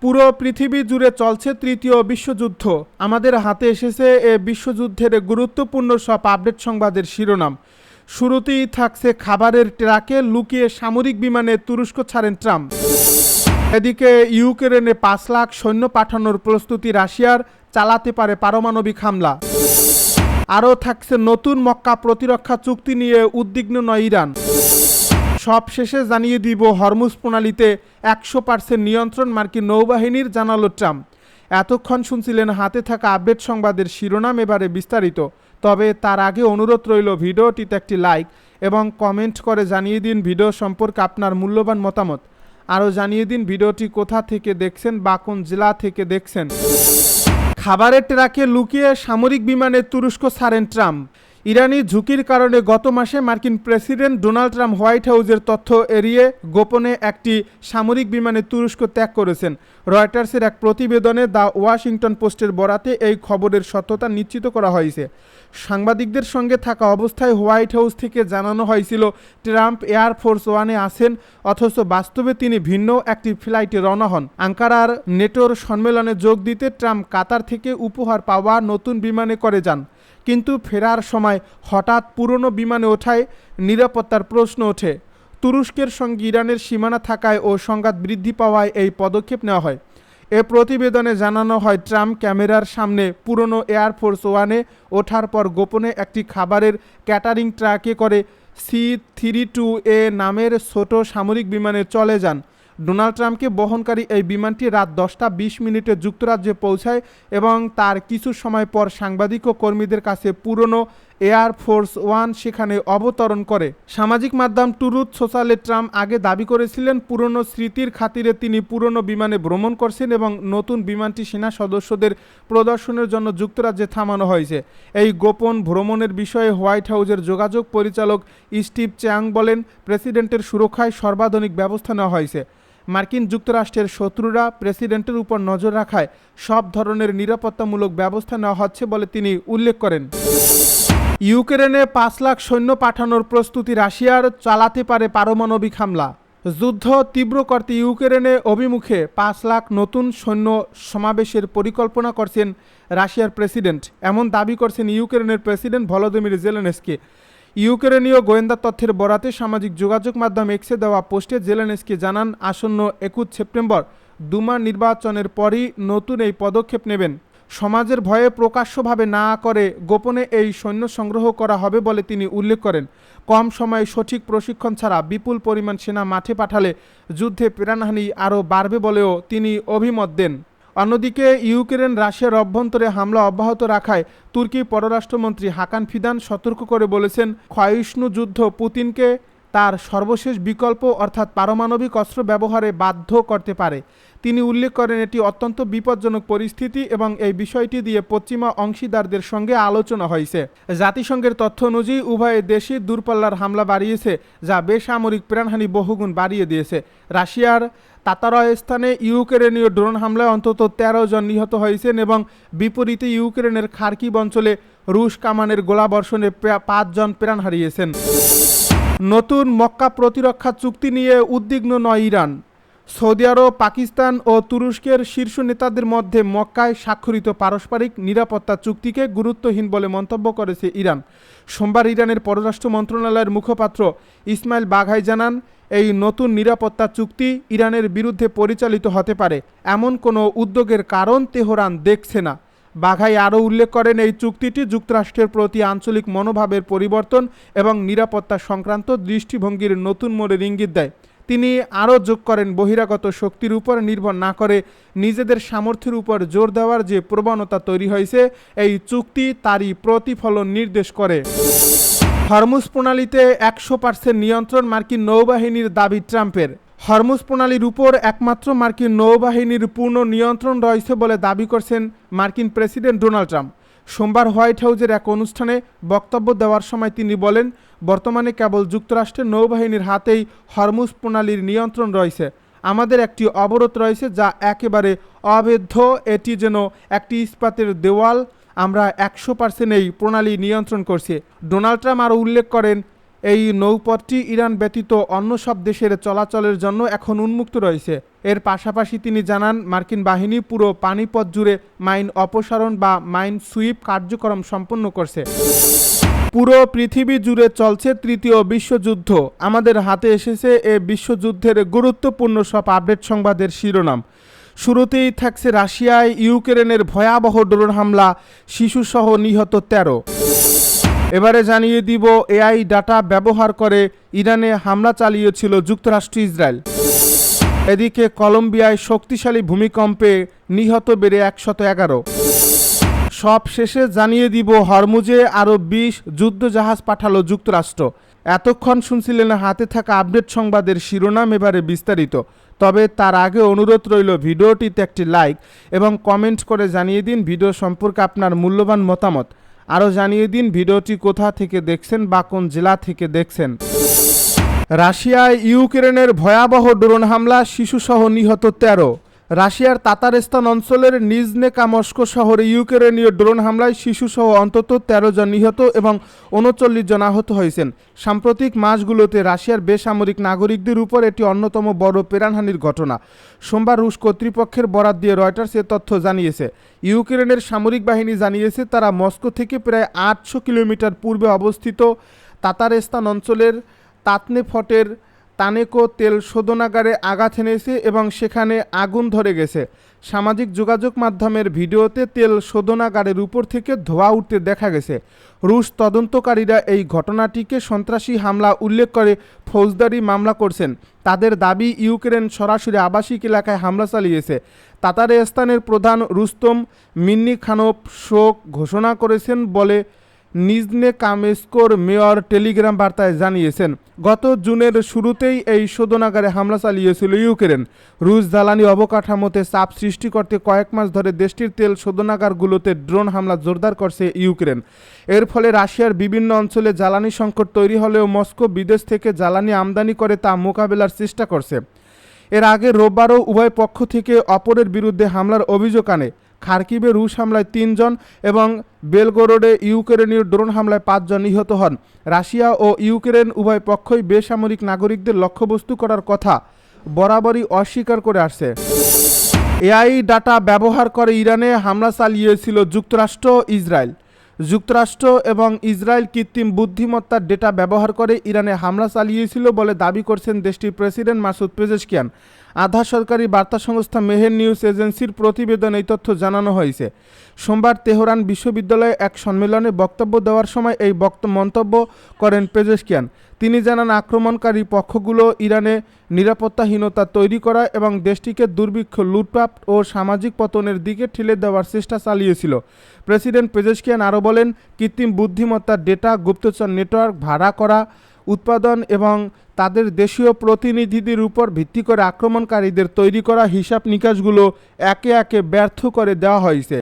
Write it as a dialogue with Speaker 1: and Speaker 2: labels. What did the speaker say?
Speaker 1: পুরো পৃথিবী জুড়ে চলছে তৃতীয় বিশ্বযুদ্ধ। আমাদের হাতে এসেছে এ বিশ্বযুদ্ধের গুরুত্বপূর্ণ সব আপডেট সংবাদের শিরোনাম। শুরুতেই থাকছে খাবারের ট্রাকে লুকিয়ে সামরিক বিমানে তুরস্ক ছাড়েন ট্রাম্প। এদিকে ইউক্রেনে ৫ লাখ সৈন্য পাঠানোর প্রস্তুতি রাশিয়ার, চালাতে পারে পারমাণবিক হামলা। আরও থাকছে নতুন মক্কা প্রতিরক্ষা চুক্তি নিয়ে উদ্বিগ্ন নয় ইরান। সব শেষে জানিয়ে দিব হরমুজ প্রণালীতে ১০০% নিয়ন্ত্রণ মার্কিন নৌবাহিনীর, জানালো ট্রাম্প। এতক্ষণ শুনছিলেন হাতে থাকা আপডেট সংবাদের শিরোনাম, এবারে বিস্তারিত। তবে তার আগে অনুরোধ রইল ভিডিওটিতে একটি লাইক এবং কমেন্ট করে জানিয়ে দিন ভিডিও সম্পর্কে আপনার মূল্যবান মতামত। আরও জানিয়ে দিন ভিডিওটি কোথা থেকে দেখছেন বা কোন জেলা থেকে দেখছেন। খাবারের ট্রাকে লুকিয়ে সামরিক বিমানে তুরস্ক ছাড়েন ট্রাম্প। ইরানি ঝুঁকির কারণে গত মাসে মার্কিন প্রেসিডেন্ট ডোনাল্ড ট্রাম্প হোয়াইট হাউসের তথ্য এড়িয়ে গোপনে একটি সামরিক বিমানে তুরস্ক ত্যাগ করেছেন। রয়টার্সের এক প্রতিবেদনে দ্য ওয়াশিংটন পোস্টের বরাতে এই খবরের সত্যতা নিশ্চিত করা হয়েছে। সাংবাদিকদের সঙ্গে থাকা অবস্থায় হোয়াইট হাউস থেকে জানানো হয়েছিল ট্রাম্প এয়ারফোর্স ওয়ানে আছেন, অথচ বাস্তবে তিনি ভিন্ন একটি ফ্লাইটে রওনা হন। আঙ্কারার নেটোর সম্মেলনে যোগ দিতে ট্রাম্প কাতার থেকে উপহার পাওয়া নতুন বিমানে করে যান, কিন্তু ফেরার সময় হঠাৎ পুরনো বিমানে ওঠায় নিরাপত্তার প্রশ্ন ওঠে। তুরস্কের সঙ্গে ইরানের সীমানা থাকায় ও সংঘাত বৃদ্ধি পাওয়ায় এই পদক্ষেপ নেওয়া হয়। এ প্রতিবেদনে জানানো হয় ট্রাম্প ক্যামেরার সামনে পুরনো এয়ারফোর্স ওয়ানে ওঠার পর গোপনে একটি খাবারের ক্যাটারিং ট্রাকে করে C-32A নামের ছোট সামরিক বিমানে চলে যান। ডোনাল্ড ট্রাম্পকে বহনকারী এই বিমানটি রাত 10:20 যুক্তরাজ্যে পৌঁছায় এবং তার কিছু সময় পর সাংবাদিক ও কর্মীদের কাছে পুরনো এয়ারফোর্স ওয়ান সেখানে অবতরণ করে। সামাজিক মাধ্যম ট্রুথ সোশ্যালে ট্রাম্প আগে দাবি করেছিলেন পুরনো স্মৃতির খাতিরে তিনি পুরনো বিমানে ভ্রমণ করছেন এবং নতুন বিমানটি সেনা সদস্যদের প্রদর্শনের জন্য যুক্তরাজ্যে থামানো হয়েছে। এই গোপন ভ্রমণের বিষয়ে হোয়াইট হাউসের যোগাযোগ পরিচালক স্টিভ চ্যাং বলেন, প্রেসিডেন্টের সুরক্ষায় সর্বাধুনিক ব্যবস্থা নেওয়া হয়েছে। মার্কিন যুক্তরাষ্ট্রের শত্রুরা প্রেসিডেন্টের উপর নজর রাখায় সব ধরনের নিরাপত্তামূলক ব্যবস্থা নেওয়া হচ্ছে বলে তিনি উল্লেখ করেন। ইউক্রেনে ৫ লাখ সৈন্য পাঠানোর প্রস্তুতি রাশিয়ার, চালাতে পারে পারমাণবিক হামলা। যুদ্ধ তীব্র করতে ইউক্রেনে অভিমুখে ৫ লাখ নতুন সৈন্য সমাবেশের পরিকল্পনা করছেন রাশিয়ার প্রেসিডেন্ট, এমন দাবি করছেন ইউক্রেনের প্রেসিডেন্ট ভলোদিমির জেলেনস্কি। ইউক্রেনীয় গোয়েন্দা তথ্যের বরাতে সামাজিক যোগাযোগ মাধ্যম এক্সে দেওয়া পোস্টে জেলেনস্কি জানান, আসন্ন ২১ সেপ্টেম্বর দুমা নির্বাচনের পরই নতুন এই পদক্ষেপ নেবেন। সমাজের ভয়ে প্রকাশ্যভাবে না করে গোপনে এই সৈন্য সংগ্রহ করা হবে বলে তিনি উল্লেখ করেন। কম সময়ে সঠিক প্রশিক্ষণ ছাড়া বিপুল পরিমাণ সেনা মাঠে পাঠালে যুদ্ধে প্রাণহানি আরও বাড়বে বলেও তিনি অভিমত দেন। অন্যদিকে ইউক্রেন রাশিয়ার অভ্যন্তরে হামলা অব্যাহত রাখায় তুর্কি পররাষ্ট্রমন্ত্রী হাকান ফিদান সতর্ক করে বলেছেন, ক্ষয়িষ্ণু যুদ্ধ পুতিনকে তার সর্বশেষ বিকল্প অর্থাৎ পারমাণবিক অস্ত্র ব্যবহারে বাধ্য করতে পারে। তিনি উল্লেখ করেন, এটি অত্যন্ত বিপজ্জনক পরিস্থিতি এবং এই বিষয়টি দিয়ে পশ্চিমা অংশীদারদের সঙ্গে আলোচনা হয়েছে। জাতিসংঘের তথ্য অনুযায়ী উভয় দেশই দূরপাল্লার হামলা বাড়িয়েছে, যা বেসামরিক প্রাণহানি বহুগুণ বাড়িয়ে দিয়েছে। রাশিয়ার তাতারস্তানে ইউক্রেনীয় ড্রোন হামলায় অন্তত ১৩ জন নিহত হয়েছেন এবং বিপরীতে ইউক্রেনের খার্কিভ অঞ্চলে রুশ কামানের গোলাবর্ষণে ৫ জন প্রাণ হারিয়েছেন। নতুন মক্কা প্রতিরক্ষা চুক্তি নিয়ে উদ্বিগ্ন নয় ইরান। সৌদি আরব, পাকিস্তান ও তুরস্কের শীর্ষ নেতাদের মধ্যে মক্কায় স্বাক্ষরিত পারস্পরিক নিরাপত্তা চুক্তিকে গুরুত্বহীন বলে মন্তব্য করেছে ইরান। সোমবার ইরানের পররাষ্ট্র মন্ত্রণালয়ের মুখপাত্র ইসমাইল বাঘাই জানান, এই নতুন নিরাপত্তা চুক্তি ইরানের বিরুদ্ধে পরিচালিত হতে পারে এমন কোনো উদ্যোগের কারণ তেহরান দেখছে না। বাঘাই আরও উল্লেখ করেন, এই চুক্তিটি যুক্তরাষ্ট্রের প্রতি আঞ্চলিক মনোভাবের পরিবর্তন এবং নিরাপত্তা সংক্রান্ত দৃষ্টিভঙ্গির নতুন মোড়ের ইঙ্গিত দেয়। তিনি আরও যোগ করেন, বহিরাগত শক্তির উপর নির্ভর না করে নিজেদের সামর্থ্যের উপর জোর দেওয়ার যে প্রবণতা তৈরি হয়েছে, এই চুক্তি তারই প্রতিফলন নির্দেশ করে। হরমুজ প্রণালীতে ১০০% নিয়ন্ত্রণ মার্কিন নৌবাহিনীর, দাবি ট্রাম্পের। হরমুজ প্রণালীর উপর একমাত্র মার্কিন নৌবাহিনীর পূর্ণ নিয়ন্ত্রণ রয়েছে বলে দাবি করছেন মার্কিন প্রেসিডেন্ট ডোনাল্ড ট্রাম্প। সোমবার হোয়াইট হাউসের এক অনুষ্ঠানে বক্তব্য দেওয়ার সময় তিনি বলেন, বর্তমানে কেবল যুক্তরাষ্ট্রের নৌবাহিনীর হাতেই হরমুজ প্রণালীর নিয়ন্ত্রণ রয়েছে। আমাদের একটি অবরোধ রয়েছে যা একেবারে অবৈধ, এটি যেন একটি ইস্পাতের দেওয়াল। আমরা ১০০% এই প্রণালী নিয়ন্ত্রণ করছি। ডোনাল্ড ট্রাম্প আরও উল্লেখ করেন, এই নৌপথটি ইরান ব্যতীত অন্য সব দেশের চলাচলের জন্য এখন উন্মুক্ত রয়েছে। এর পাশাপাশি তিনি জানান, মার্কিন বাহিনী পুরো পানিপথ জুড়ে মাইন অপসারণ বা মাইন সুইপ কার্যক্রম সম্পন্ন করছে। পুরো পৃথিবী জুড়ে চলছে তৃতীয় বিশ্বযুদ্ধ। আমাদের হাতে এসেছে এ বিশ্বযুদ্ধের গুরুত্বপূর্ণ সব আপডেট সংবাদের শিরোনাম। শুরুতেই থাকছে রাশিয়ায় ইউক্রেনের ভয়াবহ ড্রোন হামলা, শিশুসহ নিহত 13। এবারে জানিয়ে দিব এআই ডাটা ব্যবহার করে ইরানে হামলা চালিয়েছিল যুক্তরাষ্ট্র ইসরায়েল। এদিকে কলম্বিয়ায় শক্তিশালী ভূমিকম্পে নিহত বেড়ে 111। সব শেষে জানিয়ে দিব হরমুজে আরও 20 যুদ্ধজাহাজ পাঠালো যুক্তরাষ্ট্র। এতক্ষণ শুনছিলেন হাতে থাকা আপডেট সংবাদের শিরোনাম, এবারে বিস্তারিত। তবে তার আগে অনুরোধ রইল ভিডিওটিতে একটি লাইক এবং কমেন্ট করে জানিয়ে দিন ভিডিও সম্পর্কে আপনার মূল্যবান মতামত। আরও জানিয়ে দিন ভিডিওটি কোথা থেকে দেখছেন বা কোন জেলা থেকে দেখছেন। রাশিয়ায় ইউক্রেনের ভয়াবহ ড্রোন হামলা, শিশুসহ নিহত 13। রাশিয়ার তাতারস্তান অঞ্চলের নিজনেকা মস্কো শহরে ইউক্রেনীয় ড্রোন হামলায় শিশুসহ অন্তত 13 জন নিহত এবং 39 জন আহত হয়েছেন। সাম্প্রতিক মাসগুলোতে রাশিয়ার বেসামরিক নাগরিকদের উপর এটি অন্যতম বড় প্রাণহানির ঘটনা। সোমবার রুশ কর্তৃপক্ষের বরাত দিয়ে রয়টার্স এ তথ্য জানিয়েছে। ইউক্রেনের সামরিক বাহিনী জানিয়েছে তারা মস্কো থেকে প্রায় 800 কিলোমিটার পূর্বে অবস্থিত তাতারস্তান অঞ্চলের তাতনেফটের তানেকো তেল শোধনাগারে আঘাত এনেছে এবং সেখানে আগুন ধরে গেছে। সামাজিক যোগাযোগ মাধ্যমের ভিডিওতে তেল শোধনাগারের উপর থেকে ধোঁয়া উঠতে দেখা গেছে। রুশ তদন্তকারীরা এই ঘটনাটিকে সন্ত্রাসী হামলা উল্লেখ করে ফৌজদারি মামলা করছেন। তাদের দাবি, ইউক্রেন সরাসরি আবাসিক এলাকায় হামলা চালিয়েছে। তাতারস্তানের প্রধান রুস্তম মিন্নিখানোভ শোক ঘোষণা করেছেন বলে নিজনে কামেস্কোর মেয়র টেলিগ্রাম বার্তায় জানিয়েছেন। গত জুনের শুরুতেই এই শোধনাগারে হামলা চালিয়েছিল ইউক্রেন। রুশ জ্বালানি অবকাঠামোতে চাপ সৃষ্টি করতে কয়েক মাস ধরে দেশটির তেল শোধনাগারগুলোতে ড্রোন হামলা জোরদার করছে ইউক্রেন। এর ফলে রাশিয়ার বিভিন্ন অঞ্চলে জ্বালানি সংকট তৈরি হলেও মস্কো বিদেশ থেকে জ্বালানি আমদানি করে তা মোকাবেলার চেষ্টা করছে। এর আগে রোববারও উভয় পক্ষ থেকে অপরের বিরুদ্ধে হামলার অভিযোগ আনে। খার্কিভে রুশ হামলায় 3 জন এবং বেলগোরোডে ইউক্রেনীয় ড্রোন হামলায় 5 জন নিহত হন। রাশিয়া ও ইউক্রেন উভয় পক্ষই বেসামরিক নাগরিকদের লক্ষ্যবস্তু করার কথা বরাবরই অস্বীকার করে আসছে। এআই ডাটা ব্যবহার করে ইরানে হামলা চালিয়েছিল যুক্তরাষ্ট্র ইসরায়েল। যুক্তরাষ্ট্র এবং ইসরায়েল কৃত্রিম বুদ্ধিমত্তার ডেটা ব্যবহার করে ইরানে হামলা চালিয়েছিল বলে দাবি করছেন দেশটির প্রেসিডেন্ট মাসুদ পেজেশকিয়ান। আধা সরকারি বার্তা সংস্থা মেহের নিউজ এজেন্সির প্রতিবেদনে এই তথ্য জানানো হয়েছে। সোমবার তেহরান বিশ্ববিদ্যালয়ে এক সম্মেলনে বক্তব্য দেওয়ার সময় এই মন্তব্য করেন পেজেশকিয়ান। তিনি জানান, আক্রমণকারী পক্ষগুলো ইরানে নিরাপত্তাহীনতা তৈরি করা এবং দেশটিকে দুর্ভিক্ষ, লুটপাট ও সামাজিক পতনের দিকে ঠেলে দেওয়ার চেষ্টা চালিয়েছিল। প্রেসিডেন্ট পেজেশকিয়ান আরও বলেন, কৃত্রিম বুদ্ধিমত্তার ডেটা, গুপ্তচর নেটওয়ার্ক ভাড়া করা, উৎপাদন এবং তাদের দেশীয় প্রতিনিধিদের উপর ভিত্তি করে আক্রমণকারীদের তৈরি করা হিসাব নিকাশগুলো একে একে ব্যর্থ করে দেওয়া হয়েছে।